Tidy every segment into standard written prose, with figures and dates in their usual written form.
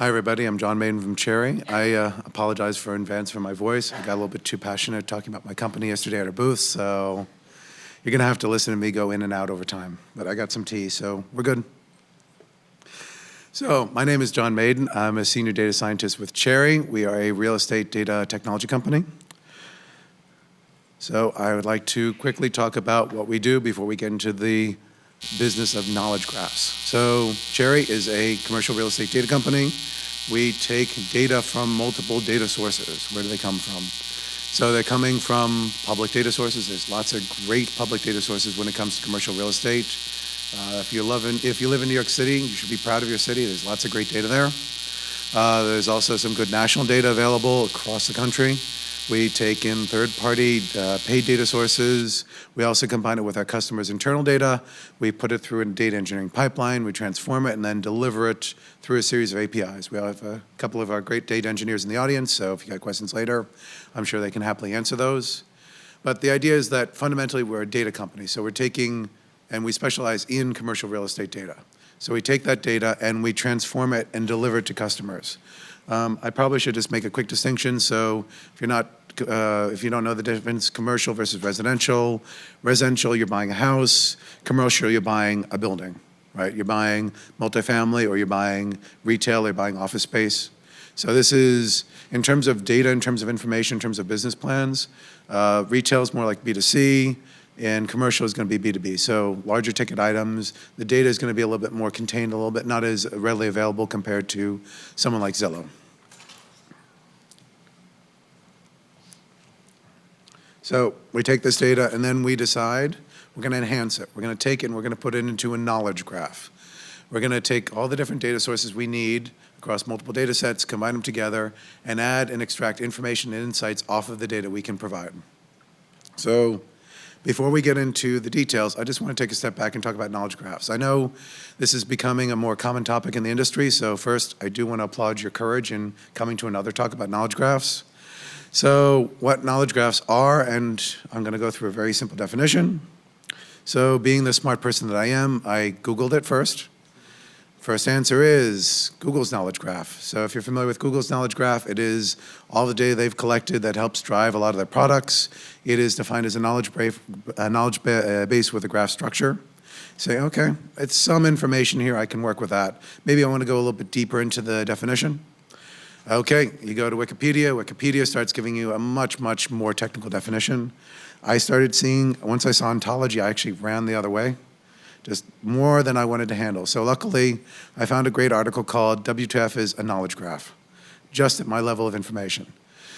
Hi, everybody. I'm John Maiden from Cherre. I apologize for in advance for my voice. I got a little bit too passionate talking about my company yesterday at our booth, so you're going to have to listen to me go in and out over time. But I got some tea, so we're good. So my name is John Maiden. I'm a senior data scientist with Cherre. We are a real estate data technology company. So I would like to quickly talk about what we do before we get into the business of knowledge graphs. So Cherre is a commercial real estate data company. We take data from multiple data sources. Where do they come from? So they're coming from public data sources. There's lots of great public data sources when it comes to commercial real estate. If you live in New York City, you should be proud of your city. There's lots of great data there. There's also some good national data available across the country. We take in third-party paid data sources. We also combine it with our customers' internal data. We put it through a data engineering pipeline. We transform it and then deliver it through a series of APIs. We have a couple of our great data engineers in the audience, so if you got questions later, I'm sure they can happily answer those. But the idea is that fundamentally we're a data company, so we're taking, and we specialize in commercial real estate data. So we take that data and we transform it and deliver it to customers. I probably should just make a quick distinction. So if you don't know the difference, commercial versus residential. Residential, you're buying a house. Commercial, you're buying a building, right? You're buying multifamily, or you're buying retail, or you're buying office space. So this is, in terms of data, in terms of information, in terms of business plans, retail is more like B2C, and commercial is going to be B2B. So larger ticket items, the data is going to be a little bit more contained, a little bit not as readily available compared to someone like Zillow. So we take this data and then we decide we're going to enhance it. We're going to take it and we're going to put it into a knowledge graph. We're going to take all the different data sources we need across multiple data sets, combine them together, and add and extract information and insights off of the data we can provide. So before we get into the details, I just want to take a step back and talk about knowledge graphs. I know this is becoming a more common topic in the industry, so first I do want to applaud your courage in coming to another talk about knowledge graphs. So what knowledge graphs are, and I'm going to go through a very simple definition. So being the smart person that I am, I Googled it first. First answer is Google's knowledge graph. So if you're familiar with Google's knowledge graph, it is all the data they've collected that helps drive a lot of their products. It is defined as a knowledge base with a graph structure. Say, okay, it's some information here, I can work with that. Maybe I want to go a little bit deeper into the definition. Okay, you go to Wikipedia. Wikipedia starts giving you a much, much more technical definition. I started seeing, once I saw ontology, I actually ran the other way. Just more than I wanted to handle. So luckily, I found a great article called WTF is a Knowledge Graph, just at my level of information.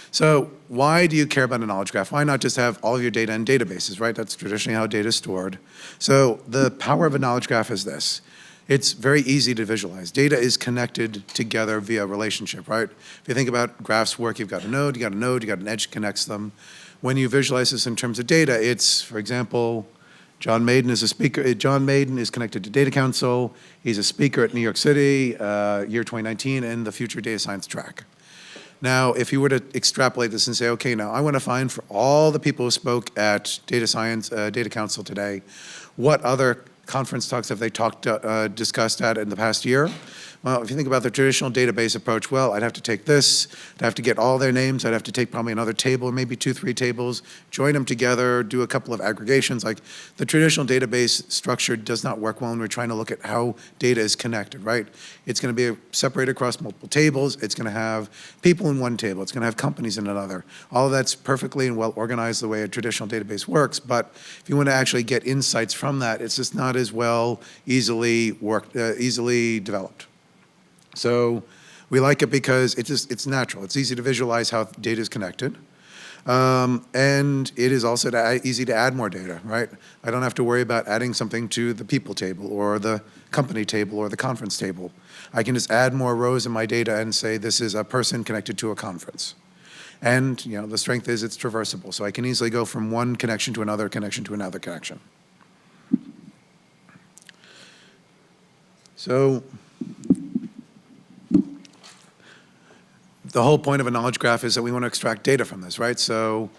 So why do you care about a knowledge graph? Why not just have all of your data in databases, right? That's traditionally how data is stored. So the power of a knowledge graph is this. It's very easy to visualize. Data is connected together via relationship, right? If you think about graphs work, you've got a node, you got an edge connects them. When you visualize this in terms of data, it's, for example, John Maiden is a speaker. John Maiden is connected to Data Council. He's a speaker at New York City, year 2019, in the Future Data Science track. Now, if you were to extrapolate this and say, okay, now I want to find for all the people who spoke at Data Council today, what other conference talks have they discussed at in the past year? Well, if you think about the traditional database approach, well, I'd have to take this, I'd have to get all their names, I'd have to take probably another table, maybe 2, 3 tables, join them together, do a couple of aggregations. Like the traditional database structure does not work well when we're trying to look at how data is connected, right? It's going to be separated across multiple tables. It's going to have people in one table. It's going to have companies in another. All of that's perfectly and well organized the way a traditional database works. But if you want to actually get insights from that, it's just not as well easily developed. So we like it because it's natural. It's easy to visualize how data is connected. And it is also easy to add more data, right? I don't have to worry about adding something to the people table or the company table or the conference table. I can just add more rows in my data and say this is a person connected to a conference. And the strength is it's traversable. So I can easily go from one connection to another connection to another connection. So the whole point of a knowledge graph is that we want to extract data from this, right? So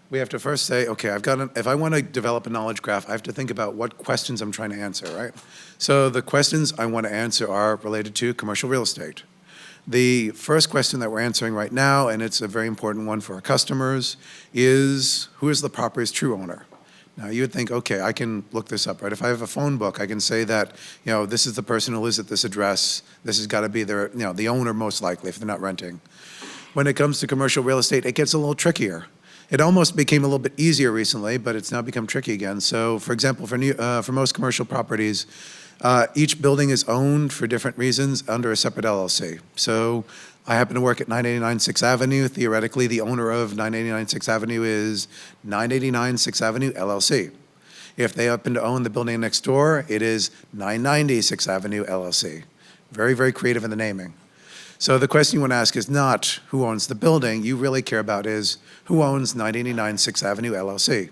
we have to first say, okay, if I want to develop a knowledge graph, I have to think about what questions I'm trying to answer, right? So the questions I want to answer are related to commercial real estate. The first question that we're answering right now, and it's a very important one for our customers, is who is the property's true owner? Now, you would think, okay, I can look this up, right? If I have a phone book, I can say that, this is the person who lives at this address. This has got to be their, the owner most likely if they're not renting. When it comes to commercial real estate, it gets a little trickier. It almost became a little bit easier recently, but it's now become tricky again. So, for example, for most commercial properties, each building is owned for different reasons under a separate LLC. So I happen to work at 989 6th Avenue. Theoretically, the owner of 989 6th Avenue is 989 6th Avenue LLC. If they happen to own the building next door, it is 990 6th Avenue LLC. Very, very creative in the naming. So the question you want to ask is not who owns the building. You really care about is who owns 989 6th Avenue LLC.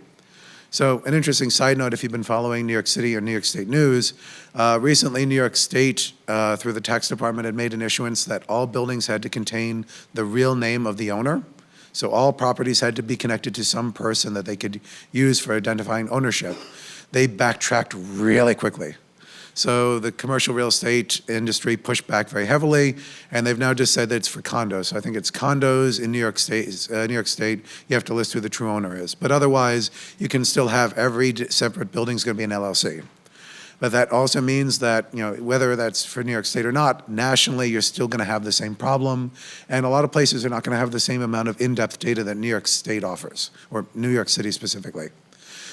So an interesting side note, if you've been following New York City or New York State news, recently New York State, through the tax department, had made an issuance that all buildings had to contain the real name of the owner. So all properties had to be connected to some person that they could use for identifying ownership. They backtracked really quickly. So the commercial real estate industry pushed back very heavily, and they've now just said that it's for condos. So I think it's condos in New York State. You have to list who the true owner is. But otherwise, you can still have every separate building is going to be an LLC. But that also means that, whether that's for New York State or not, nationally, you're still going to have the same problem. And a lot of places are not going to have the same amount of in-depth data that New York State offers, or New York City specifically.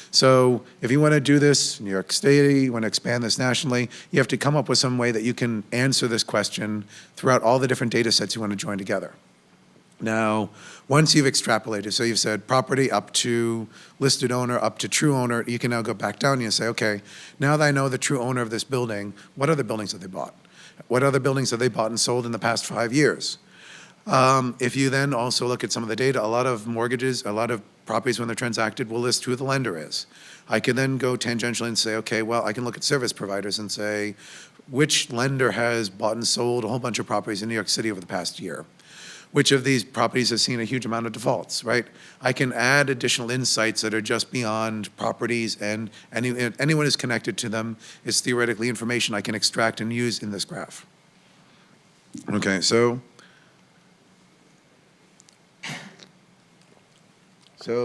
So if you want to do this in New York State, you want to expand this nationally, you have to come up with some way that you can answer this question throughout all the different data sets you want to join together. Now, once you've extrapolated, so you've said property up to listed owner, up to true owner, you can now go back down and you say, okay, now that I know the true owner of this building, what other buildings have they bought? What other buildings have they bought and sold in the past 5 years? If you then also look at some of the data, a lot of mortgages, a lot of properties when they're transacted will list who the lender is. I can then go tangentially and say, okay, well, I can look at service providers and say, which lender has bought and sold a whole bunch of properties in New York City over the past year? Which of these properties has seen a huge amount of defaults, right? I can add additional insights that are just beyond properties, and anyone who's connected to them is theoretically information I can extract and use in this graph. Okay, so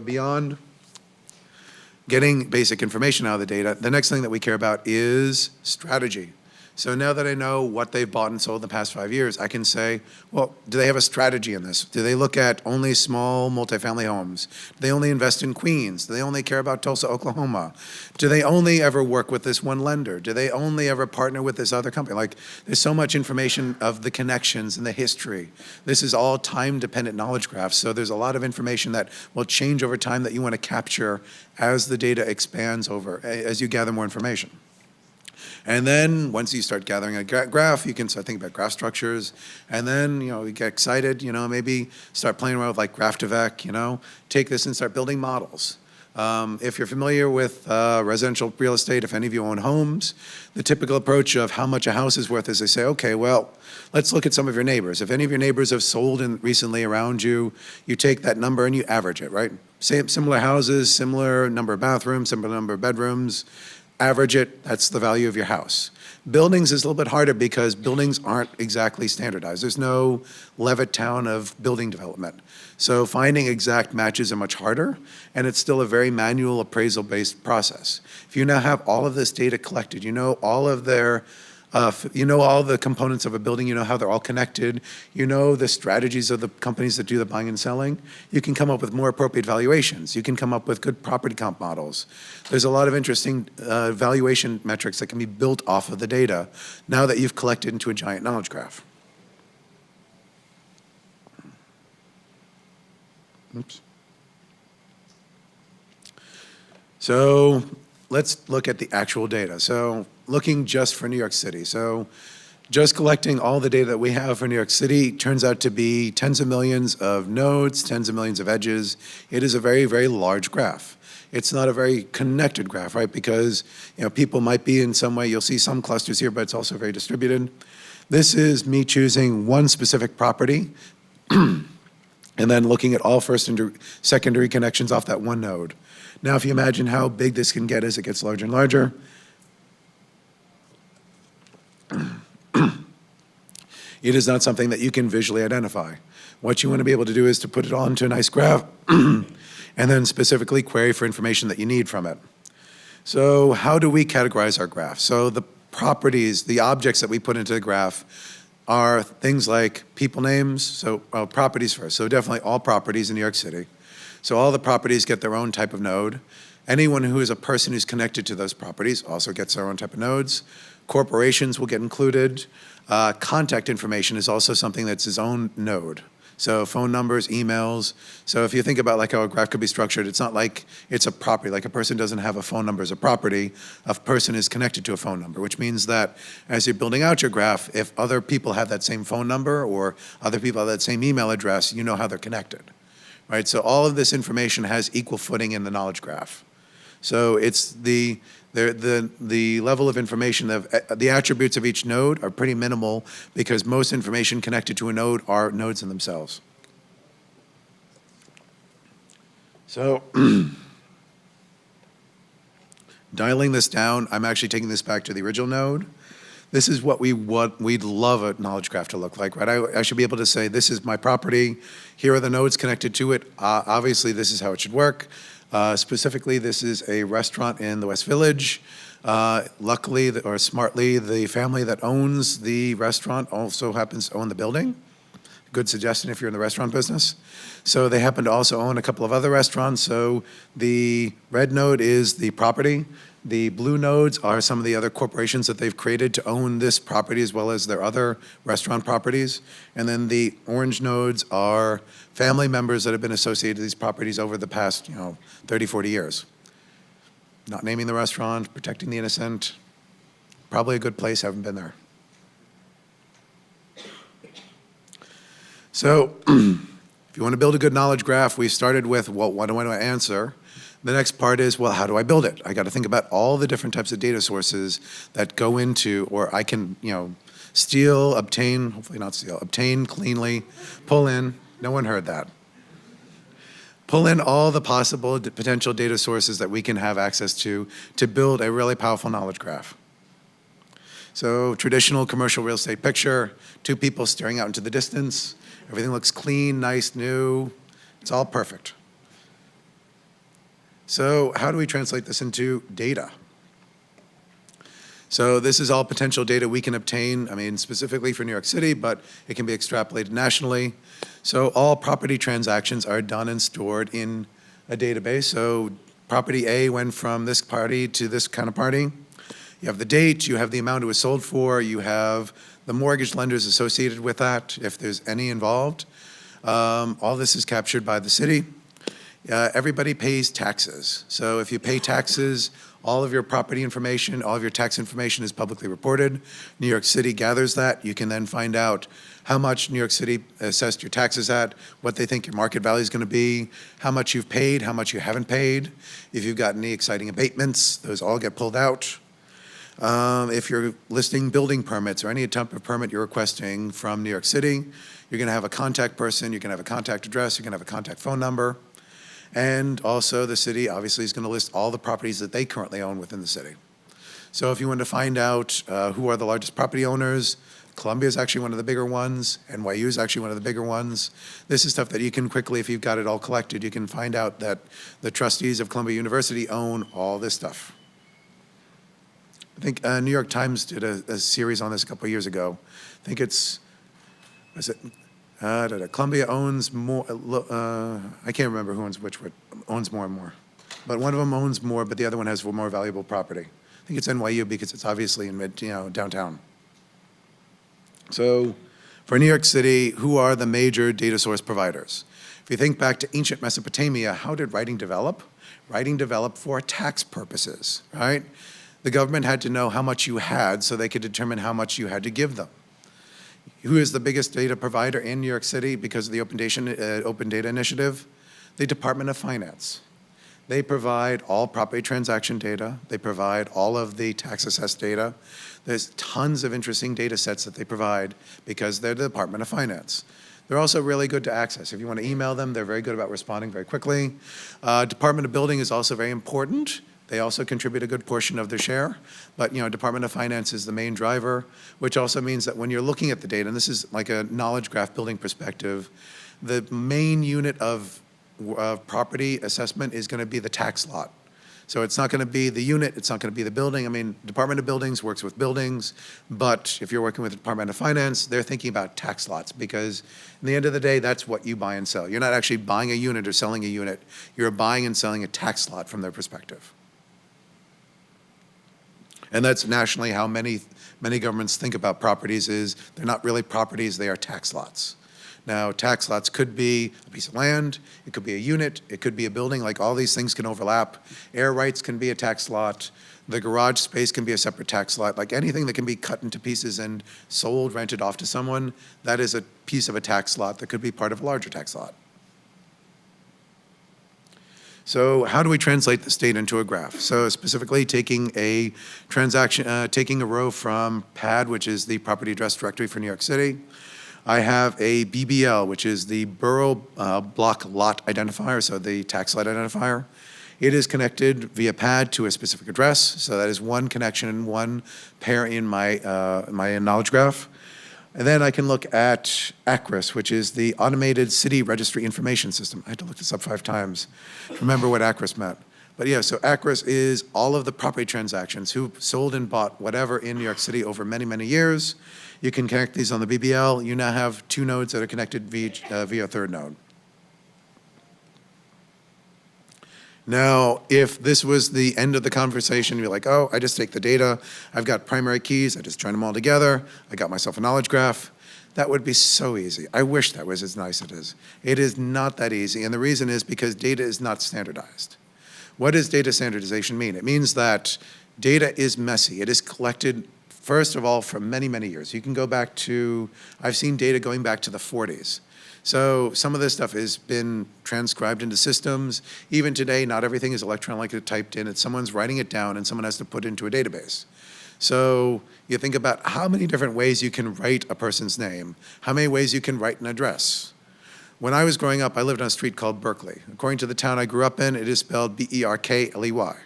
beyond getting basic information out of the data, the next thing that we care about is strategy. So now that I know what they've bought and sold in the past 5 years, I can say, well, do they have a strategy in this? Do they look at only small multifamily homes? Do they only invest in Queens? Do they only care about Tulsa, Oklahoma? Do they only ever work with this one lender? Do they only ever partner with this other company? Like, there's so much information of the connections and the history. This is all time-dependent knowledge graphs, so there's a lot of information that will change over time that you want to capture as the data expands as you gather more information. And then once you start gathering a graph, you can start thinking about graph structures. And then, you get excited, maybe start playing around with like Graph2Vec, take this and start building models. If you're familiar with residential real estate, if any of you own homes, the typical approach of how much a house is worth is they say, okay, well, let's look at some of your neighbors. If any of your neighbors have sold recently around you, you take that number and you average it, right? Similar houses, similar number of bathrooms, similar number of bedrooms. Average it, that's the value of your house. Buildings is a little bit harder because buildings aren't exactly standardized. There's no Levittown of building development. So finding exact matches are much harder, and it's still a very manual appraisal-based process. If you now have all of this data collected, all of all the components of a building, how they're all connected, the strategies of the companies that do the buying and selling, you can come up with more appropriate valuations. You can come up with good property comp models. There's a lot of interesting valuation metrics that can be built off of the data now that you've collected into a giant knowledge graph. Oops. So let's look at the actual data. So looking just for New York City. So just collecting all the data that we have for New York City turns out to be tens of millions of nodes, tens of millions of edges. It is a very, very large graph. It's not a very connected graph, right? Because people might be in some way, you'll see some clusters here, but it's also very distributed. This is me choosing one specific property and then looking at all first and secondary connections off that one node. Now, if you imagine how big this can get as it gets larger and larger, It is not something that you can visually identify. What you want to be able to do is to put it all into a nice graph and then specifically query for information that you need from it. So how do we categorize our graph? So the properties, the objects that we put into the graph are things like people names, so properties first. So definitely all properties in New York City. So all the properties get their own type of node. Anyone who is a person who's connected to those properties also gets their own type of nodes. Corporations will get included. Contact information is also something that's its own node. So phone numbers, emails. So if you think about like how a graph could be structured, it's not like it's a property. Like a person doesn't have a phone number as a property. A person is connected to a phone number, which means that as you're building out your graph, if other people have that same phone number or other people have that same email address, you know how they're connected, right? So all of this information has equal footing in the knowledge graph. So it's the level of information of the attributes of each node are pretty minimal because most information connected to a node are nodes in themselves. So dialing this down, I'm actually taking this back to the original node. This is what we'd love a knowledge graph to look like, right? I should be able to say, this is my property. Here are the nodes connected to it. Obviously, this is how it should work. Specifically, this is a restaurant in the West Village. Luckily, or smartly, the family that owns the restaurant also happens to own the building. Good suggestion if you're in the restaurant business. So they happen to also own a couple of other restaurants. So the red node is the property. The blue nodes are some of the other corporations that they've created to own this property as well as their other restaurant properties. And then the orange nodes are family members that have been associated with these properties over the past, 30, 40 years. Not naming the restaurant, protecting the innocent. Probably a good place, haven't been there. So if you want to build a good knowledge graph, we started with, well, what do I want to answer? The next part is, well, how do I build it? I got to think about all the different types of data sources that go into, or I can, steal, obtain, hopefully not steal, obtain cleanly, pull in. No one heard that. Pull in all the possible potential data sources that we can have access to build a really powerful knowledge graph. So traditional commercial real estate picture, two people staring out into the distance. Everything looks clean, nice, new. It's all perfect. So how do we translate this into data? So this is all potential data we can obtain, specifically for New York City, but it can be extrapolated nationally. So all property transactions are done and stored in a database. So property A went from this party to this kind of party. You have the date, you have the amount it was sold for, you have the mortgage lenders associated with that, if there's any involved. All this is captured by the city. Everybody pays taxes. So if you pay taxes, all of your property information, all of your tax information is publicly reported. New York City gathers that. You can then find out how much New York City assessed your taxes at, what they think your market value is going to be, how much you've paid, how much you haven't paid. If you've got any exciting abatements, those all get pulled out. If you're listing building permits or any type of permit you're requesting from New York City, you're going to have a contact person, you're going to have a contact address, you're going to have a contact phone number. And also the city obviously is going to list all the properties that they currently own within the city. So if you want to find out who are the largest property owners, Columbia is actually one of the bigger ones, NYU is actually one of the bigger ones. This is stuff that you can quickly, if you've got it all collected, you can find out that the trustees of Columbia University own all this stuff. I think New York Times did a series on this a couple of years ago. I think Columbia owns more, I can't remember who owns which, owns more and more. But one of them owns more, but the other one has more valuable property. I think it's NYU because it's obviously in downtown. So for New York City, who are the major data source providers? If you think back to ancient Mesopotamia, how did writing develop? Writing developed for tax purposes, right? The government had to know how much you had so they could determine how much you had to give them. Who is the biggest data provider in New York City because of the Open Data Initiative? The Department of Finance. They provide all property transaction data. They provide all of the tax assessed data. There's tons of interesting data sets that they provide because they're the Department of Finance. They're also really good to access. If you want to email them, they're very good about responding very quickly. Department of Building is also very important. They also contribute a good portion of their share, but Department of Finance is the main driver, which also means that when you're looking at the data, and this is like a knowledge graph building perspective, the main unit of property assessment is going to be the tax lot. So it's not going to be the unit, it's not going to be the building. I mean, Department of Buildings works with buildings, but if you're working with the Department of Finance, they're thinking about tax lots because in the end of the day, that's what you buy and sell. You're not actually buying a unit or selling a unit. You're buying and selling a tax lot from their perspective. And that's nationally how many governments think about properties is they're not really properties, they are tax lots. Now, tax lots could be a piece of land, it could be a unit, it could be a building, like all these things can overlap. Air rights can be a tax lot, the garage space can be a separate tax lot, like anything that can be cut into pieces and sold, rented off to someone, that is a piece of a tax lot that could be part of a larger tax lot. So how do we translate this data into a graph? So specifically taking a transaction, taking a row from PAD, which is the property address directory for New York City. I have a BBL, which is the Borough Block Lot Identifier, so the tax lot identifier. It is connected via PAD to a specific address, so that is one connection, one pair in my knowledge graph. And then I can look at ACRIS, which is the Automated City Registry Information System. I had to look this up 5 times to remember what ACRIS meant. But yeah, so ACRIS is all of the property transactions, who sold and bought whatever in New York City over many, many years. You can connect these on the BBL. You now have 2 nodes that are connected via a third node. Now, if this was the end of the conversation, you're like, oh, I just take the data, I've got primary keys, I just join them all together, I got myself a knowledge graph. That would be so easy. I wish that was as nice as it is. It is not that easy, and the reason is because data is not standardized. What does data standardization mean? It means that data is messy. It is collected, first of all, from many, many years. You can go back to, I've seen data going back to the 40s. So some of this stuff has been transcribed into systems. Even today, not everything is electronically typed in. It's someone's writing it down and someone has to put it into a database. So you think about how many different ways you can write a person's name, how many ways you can write an address. When I was growing up, I lived on a street called Berkeley. According to the town I grew up in, it is spelled B-E-R-K-L-E-Y.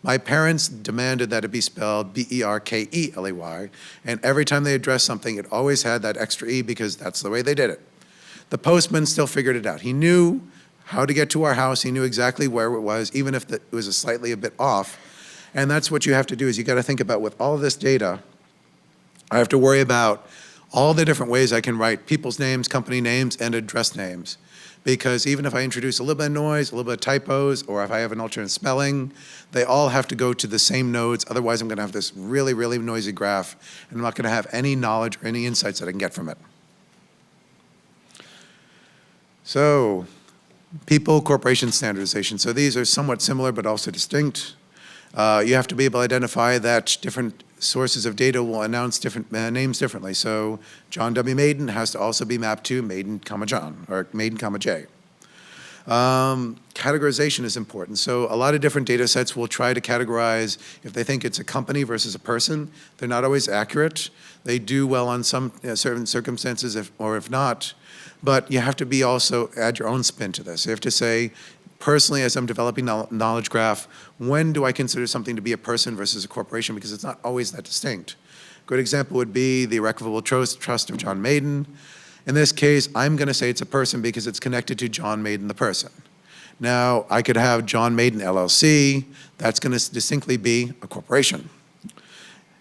My parents demanded that it be spelled B-E-R-K-E-L-E-Y, and every time they addressed something, it always had that extra E because that's the way they did it. The postman still figured it out. He knew how to get to our house. He knew exactly where it was, even if it was slightly a bit off. And that's what you have to do is you got to think about with all of this data, I have to worry about all the different ways I can write people's names, company names, and address names. Because even if I introduce a little bit of noise, a little bit of typos, or if I have an alternate spelling, they all have to go to the same nodes. Otherwise, I'm going to have this really, really noisy graph, and I'm not going to have any knowledge or any insights that I can get from it. So, people, corporation, standardization. So these are somewhat similar, but also distinct. You have to be able to identify that different sources of data will announce different names differently. So John W. Maiden has to also be mapped to Maiden, John, or Maiden, J. Categorization is important. So a lot of different data sets will try to categorize if they think it's a company versus a person. They're not always accurate. They do well on some certain circumstances, or if not. But you have to be also add your own spin to this. You have to say, personally, as I'm developing knowledge graph, when do I consider something to be a person versus a corporation? Because it's not always that distinct. A good example would be the irrevocable trust of John Maiden. In this case, I'm going to say it's a person because it's connected to John Maiden, the person. Now, I could have John Maiden LLC. That's going to distinctly be a corporation.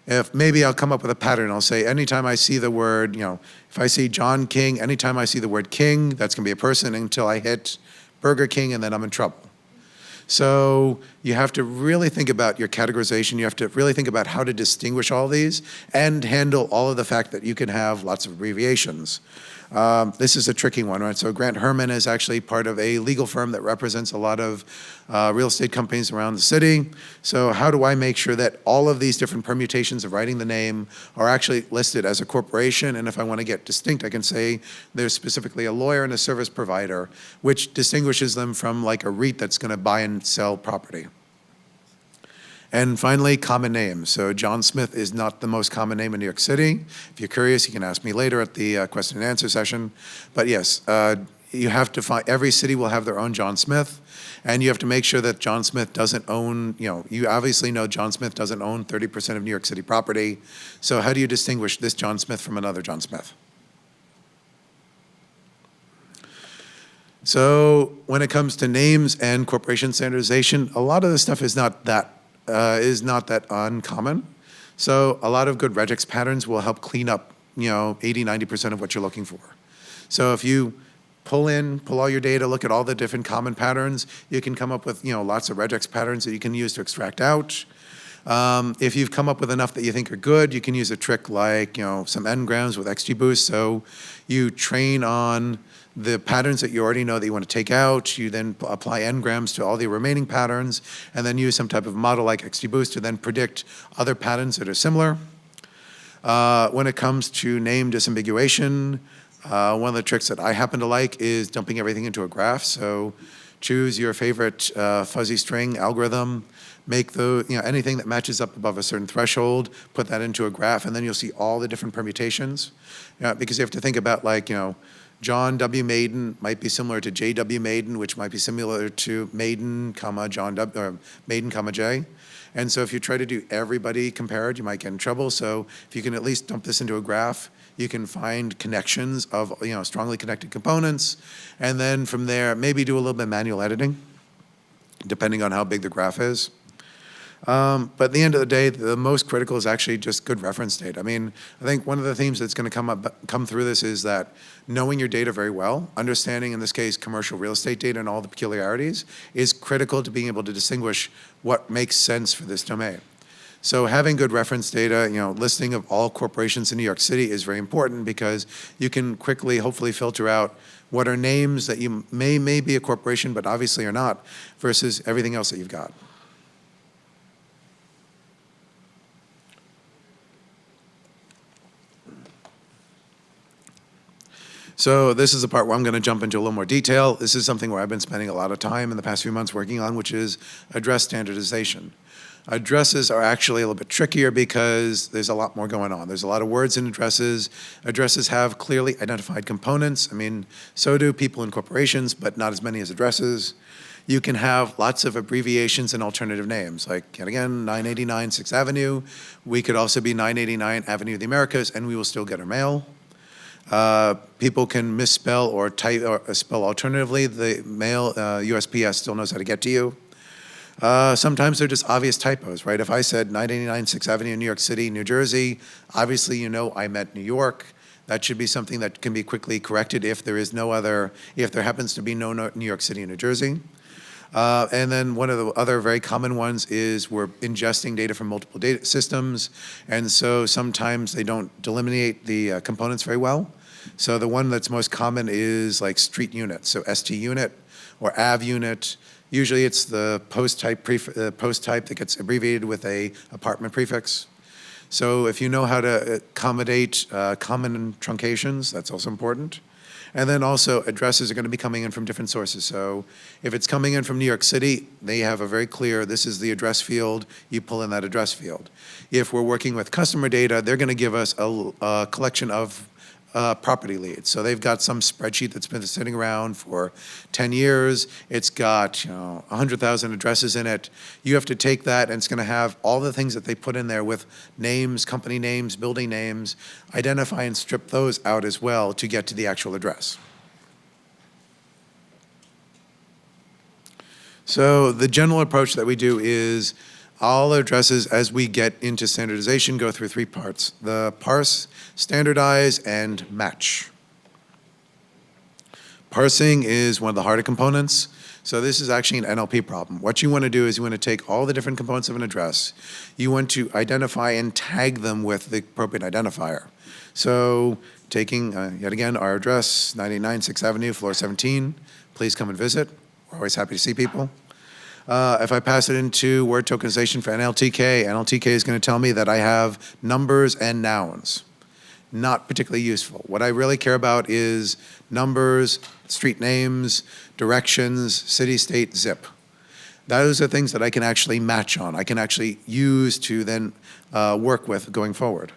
If maybe I'll come up with a pattern, I'll say anytime I see the word, if I see John King, anytime I see the word King, that's going to be a person until I hit Burger King, and then I'm in trouble. So you have to really think about your categorization. You have to really think about how to distinguish all these and handle all of the fact that you can have lots of abbreviations. This is a tricky one, right? So Grant Herman is actually part of a legal firm that represents a lot of real estate companies around the city. So how do I make sure that all of these different permutations of writing the name are actually listed as a corporation? And if I want to get distinct, I can say there's specifically a lawyer and a service provider, which distinguishes them from like a REIT that's going to buy and sell property. And finally, common names. So John Smith is not the most common name in New York City. If you're curious, you can ask me later at the question and answer session. But yes, you have to find, every city will have their own John Smith, and you have to make sure that John Smith doesn't own, you obviously know John Smith doesn't own 30% of New York City property. So how do you distinguish this John Smith from another John Smith? So when it comes to names and corporation standardization, a lot of this stuff is not that uncommon. So a lot of good regex patterns will help clean up 80, 90% of what you're looking for. So if you pull all your data, look at all the different common patterns, you can come up with lots of regex patterns that you can use to extract out. If you've come up with enough that you think are good, you can use a trick like some n-grams with XGBoost. So you train on the patterns that you already know that you want to take out. You then apply n-grams to all the remaining patterns, and then use some type of model like XGBoost to then predict other patterns that are similar. When it comes to name disambiguation, one of the tricks that I happen to like is dumping everything into a graph. So choose your favorite fuzzy string algorithm, make anything that matches up above a certain threshold, put that into a graph, and then you'll see all the different permutations. Because you have to think about John W. Maiden might be similar to J. W. Maiden, which might be similar to Maiden, John W. or Maiden, J. And so if you try to do everybody compared, you might get in trouble. So if you can at least dump this into a graph, you can find connections of strongly connected components, and then from there maybe do a little bit of manual editing, depending on how big the graph is. But at the end of the day, the most critical is actually just good reference data. I think one of the themes that's going to come through this is that knowing your data very well, understanding, in this case, commercial real estate data and all the peculiarities, is critical to being able to distinguish what makes sense for this domain. So having good reference data, listing of all corporations in New York City is very important, because you can quickly, hopefully, filter out what are names that you may be a corporation, but obviously are not, versus everything else that you've got. So this is the part where I'm going to jump into a little more detail. This is something where I've been spending a lot of time in the past few months working on, which is address standardization. Addresses are actually a little bit trickier because there's a lot more going on. There's a lot of words in addresses. Addresses have clearly identified components. So do people in corporations, but not as many as addresses. You can have lots of abbreviations and alternative names, like, yet again, 989 6th Avenue. We could also be 989 Avenue of the Americas, and we will still get our mail. People can misspell or type or spell alternatively. The mail, USPS still knows how to get to you. Sometimes they're just obvious typos, right? If I said 989 6th Avenue, New York City, New Jersey, obviously I meant New York. That should be something that can be quickly corrected if there happens to be no New York City and New Jersey. And then one of the other very common ones is we're ingesting data from multiple data systems, and so sometimes they don't delineate the components very well. So the one that's most common is like street unit, so ST unit or AV unit. Usually it's the post type that gets abbreviated with a apartment prefix. So if you know how to accommodate common truncations, that's also important. And then also addresses are going to be coming in from different sources. So if it's coming in from New York City, they have a very clear, this is the address field, you pull in that address field. If we're working with customer data, they're going to give us a collection of property leads. So they've got some spreadsheet that's been sitting around for 10 years. It's got 100,000 addresses in it. You have to take that, and it's going to have all the things that they put in there with names, company names, building names, identify and strip those out as well to get to the actual address. So the general approach that we do is all addresses, as we get into standardization, go through three parts: the parse, standardize, and match. Parsing is one of the harder components. So this is actually an NLP problem. What you want to do is you want to take all the different components of an address. You want to identify and tag them with the appropriate identifier. So taking, yet again, our address, 989 6th Avenue, floor 17. Please come and visit. We're always happy to see people. If I pass it into word tokenization for NLTK is going to tell me that I have numbers and nouns. Not particularly useful. What I really care about is numbers, street names, directions, city, state, zip. Those are things that I can actually match on. I can actually use to then work with going forward.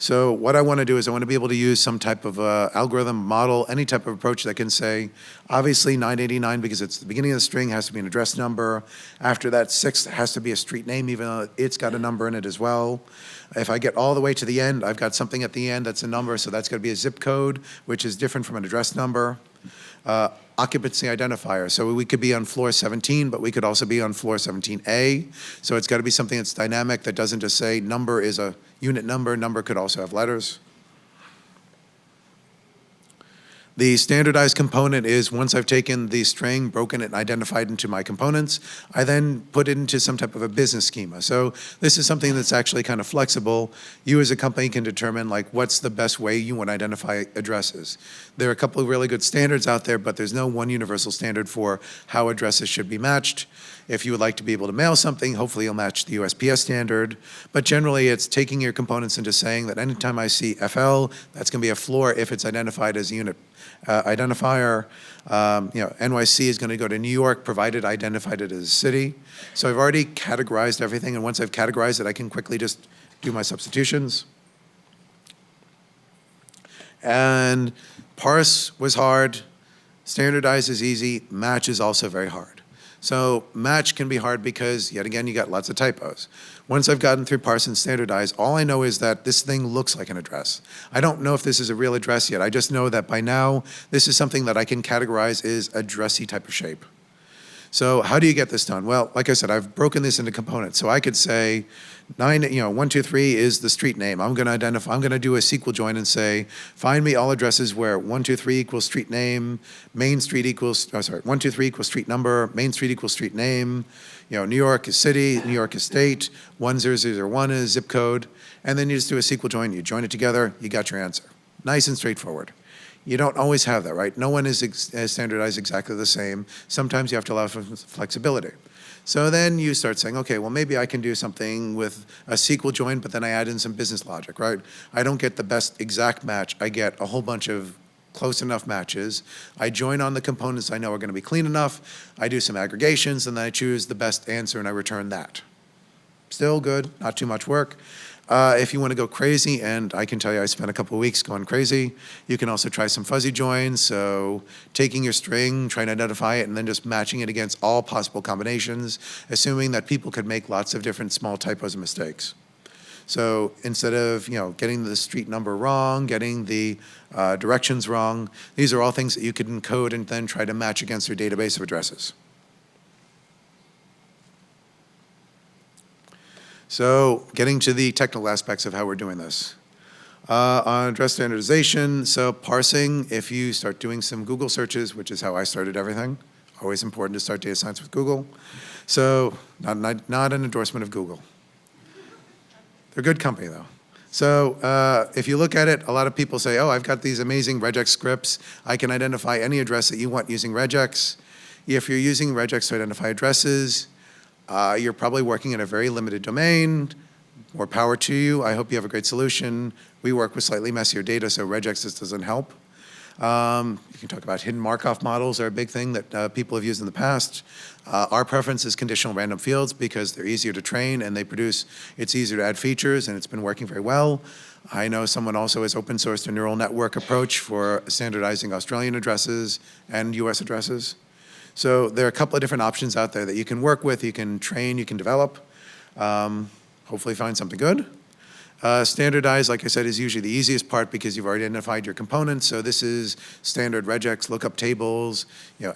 So what I want to do is I want to be able to use some type of algorithm, model, any type of approach that can say, obviously 989, because it's the beginning of the string, has to be an address number. After that, 6 has to be a street name, even though it's got a number in it as well. If I get all the way to the end, I've got something at the end that's a number, so that's going to be a zip code, which is different from an address number. Occupancy identifier. So we could be on floor 17, but we could also be on floor 17A. So it's got to be something that's dynamic, that doesn't just say number is a unit number. Number could also have letters. The standardized component is once I've taken the string, broken it, and identified into my components, I then put it into some type of a business schema. So this is something that's actually kind of flexible. You as a company can determine like what's the best way you want to identify addresses. There are a couple of really good standards out there, but there's no one universal standard for how addresses should be matched. If you would like to be able to mail something, hopefully you'll match the USPS standard. But generally, it's taking your components and just saying that anytime I see FL, that's going to be a floor if it's identified as a unit identifier. NYC is going to go to New York, provided I identified it as a city. So I've already categorized everything, and once I've categorized it, I can quickly just do my substitutions. And parse was hard, standardize is easy, match is also very hard. So match can be hard because, yet again, you got lots of typos. Once I've gotten through parse and standardize, all I know is that this thing looks like an address. I don't know if this is a real address yet. I just know that by now, this is something that I can categorize as a dressy type of shape. So how do you get this done? Well, like I said, I've broken this into components. So I could say 123 is the street name. I'm going to do a SQL join and say, find me all addresses where 123 equals street name, Main Street equals, 123 equals street number, Main Street equals street name, New York is city, New York is state, 10001 is zip code, and then you just do a SQL join, you join it together, you got your answer. Nice and straightforward. You don't always have that, right? No one is standardized exactly the same. Sometimes you have to allow for flexibility. So then you start saying, okay, well, maybe I can do something with a SQL join, but then I add in some business logic, right? I don't get the best exact match. I get a whole bunch of close enough matches. I join on the components I know are going to be clean enough. I do some aggregations, and then I choose the best answer, and I return that. Still good, not too much work. If you want to go crazy, and I can tell you I spent a couple of weeks going crazy, you can also try some fuzzy joins. So taking your string, trying to identify it, and then just matching it against all possible combinations, assuming that people could make lots of different small typos and mistakes. So instead of getting the street number wrong, getting the directions wrong, these are all things that you could encode and then try to match against your database of addresses. So getting to the technical aspects of how we're doing this. On address standardization, so parsing, if you start doing some Google searches, which is how I started everything, always important to start data science with Google. So not an endorsement of Google. They're a good company though. So if you look at it, a lot of people say, oh, I've got these amazing regex scripts. I can identify any address that you want using regex. If you're using regex to identify addresses, you're probably working in a very limited domain. More power to you. I hope you have a great solution. We work with slightly messier data, so regex just doesn't help. You can talk about hidden Markov models are a big thing that people have used in the past. Our preference is conditional random fields because they're easier to train and it's easier to add features, and it's been working very well. I know someone also has open sourced a neural network approach for standardizing Australian addresses and US addresses. So there are a couple of different options out there that you can work with, you can train, you can develop, hopefully find something good. Standardize, like I said, is usually the easiest part because you've already identified your components. So this is standard regex, lookup tables,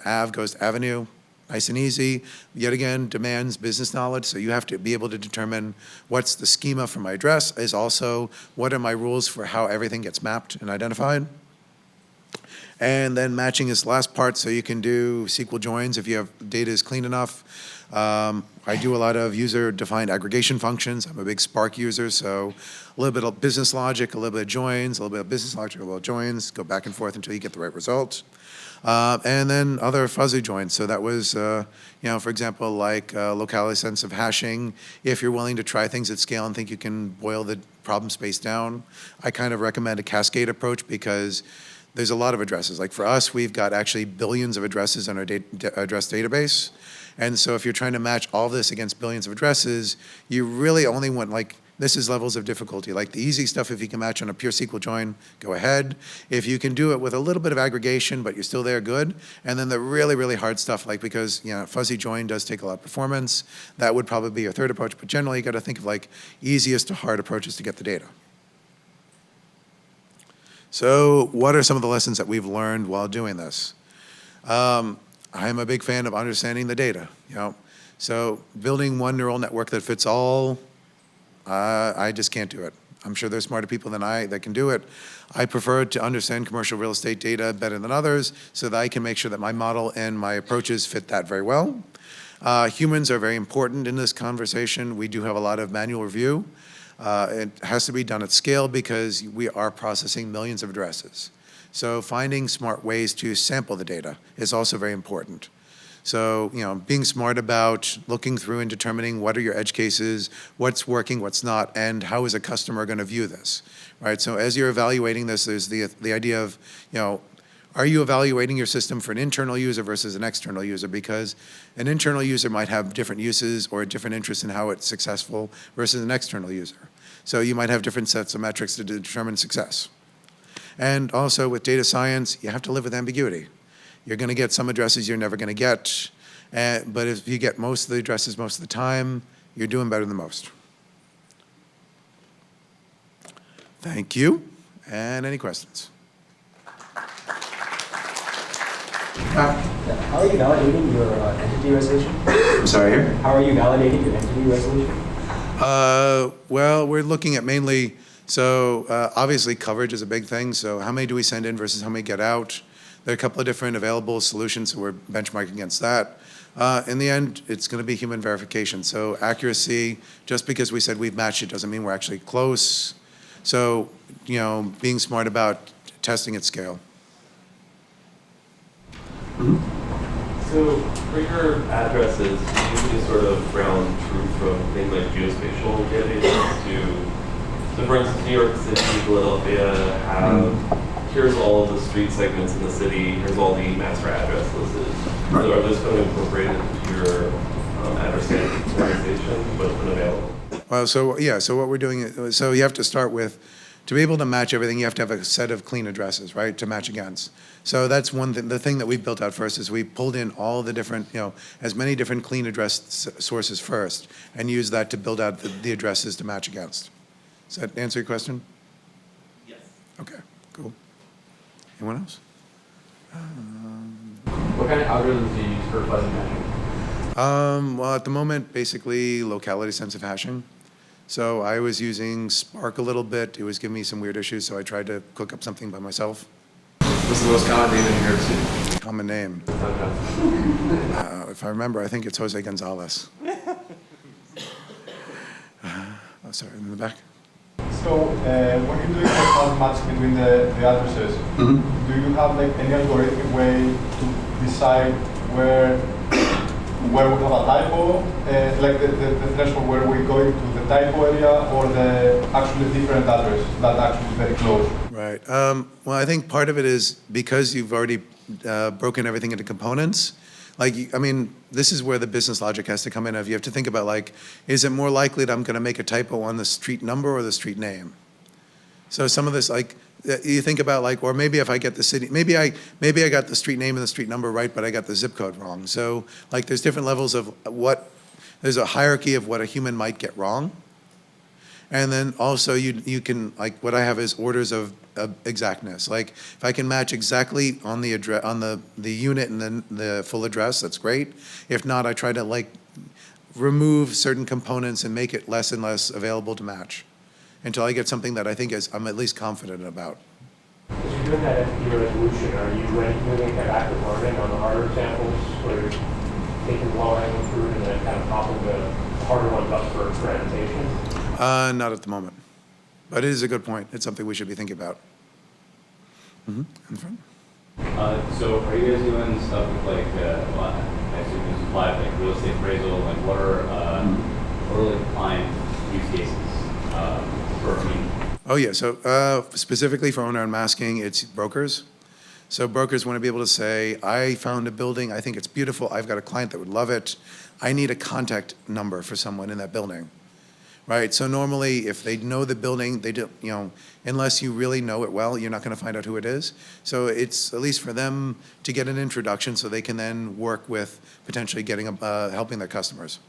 av goes to avenue, nice and easy. Yet again, demands business knowledge, so you have to be able to determine what's the schema for my address, is also what are my rules for how everything gets mapped and identified. And then matching is the last part, so you can do SQL joins if you have data is clean enough. I do a lot of user-defined aggregation functions. I'm a big Spark user, so a little bit of business logic, a little bit of joins, a little bit of business logic, a little bit of joins, go back and forth until you get the right result. And then other fuzzy joins. So that was, for example, like locality sensitive hashing. If you're willing to try things at scale and think you can boil the problem space down, I kind of recommend a cascade approach because there's a lot of addresses. Like for us, we've got actually billions of addresses on our address database. And so if you're trying to match all this against billions of addresses, you really only want This is levels of difficulty. Like the easy stuff, if you can match on a pure SQL join, go ahead. If you can do it with a little bit of aggregation, but you're still there, good. And then the really, really hard stuff, like because fuzzy join does take a lot of performance, that would probably be your third approach. But generally, you got to think of like easiest to hard approaches to get the data. So what are some of the lessons that we've learned while doing this? I am a big fan of understanding the data. So building one neural network that fits all, I just can't do it. I'm sure there's smarter people than I that can do it. I prefer to understand commercial real estate data better than others so that I can make sure that my model and my approaches fit that very well. Humans are very important in this conversation. We do have a lot of manual review. It has to be done at scale because we are processing millions of addresses. So finding smart ways to sample the data is also very important. So, being smart about looking through and determining what are your edge cases, what's working, what's not, and how is a customer going to view this, right? So as you're evaluating this, there's the idea of, are you evaluating your system for an internal user versus an external user? Because an internal user might have different uses or a different interest in how it's successful versus an external user. So you might have different sets of metrics to determine success. And also with data science, you have to live with ambiguity. You're going to get some addresses you're never going to get, but if you get most of the addresses most of the time, you're doing better than most. Thank you. And any questions? How are you validating your entity resolution? I'm sorry here? How are you validating your entity resolution? Well, we're looking at mainly, so obviously coverage is a big thing. So how many do we send in versus how many get out? There are a couple of different available solutions, so we're benchmarking against that. In the end, it's going to be human verification. So accuracy, just because we said we've matched it doesn't mean we're actually close. So, being smart about testing at scale. So for your addresses, you usually sort of ground truth from things like geospatial databases to, so for instance, New York City, Philadelphia have, here's all of the street segments in the city, here's all the master address listed. Right. So are those kind of incorporated into your address categorization, what's been available? Well, so what we're doing, so you have to start with, to be able to match everything, you have to have a set of clean addresses, right, to match against. So that's one thing. The thing that we built out first is we pulled in all the different, as many different clean address sources first, and used that to build out the addresses to match against. Does that answer your question? Yes. Okay, cool. Anyone else? What kind of algorithms do you use for fuzzy matching? Well, at the moment, basically locality-sensitive hashing. So I was using Spark a little bit. It was giving me some weird issues, so I tried to cook up something by myself. What's the most common name in New York City? Common name. If I remember, I think it's Jose Gonzalez. Oh, sorry, in the back. So when you're doing the fuzzy match between the addresses, do you have like any algorithmic way to decide where we have a typo, like the threshold where we're going to the typo area or the actually different address that actually is very close? Right. Well, I think part of it is because you've already broken everything into components. This is where the business logic has to come in. If you have to think about, is it more likely that I'm going to make a typo on the street number or the street name? So some of this, you think about, or maybe if I get the city, maybe I got the street name and the street number right, but I got the zip code wrong. So, there's different levels of there's a hierarchy of what a human might get wrong. And then also you can, what I have is orders of exactness. If I can match exactly on the address, on the unit and then the full address, that's great. If not, I try to remove certain components and make it less and less available to match until I get something that I think I'm at least confident about. As you're doing that entity resolution, are you moving that active learning on the harder examples where you're taking the low-hanging fruit and then kind of popping the harder ones up for experimentation? Not at the moment. But it is a good point. It's something we should be thinking about. In front. So are you guys doing stuff with I assume this is live, real estate appraisal, what are client use cases Oh yeah, so specifically for owner unmasking, it's brokers. So brokers want to be able to say, I found a building, I think it's beautiful, I've got a client that would love it, I need a contact number for someone in that building. right? So normally, if they know the building, they do, you know, unless you really know it well, you're not going to find out who it is. So it's at least for them to get an introduction so they can then work with potentially getting, helping their customers.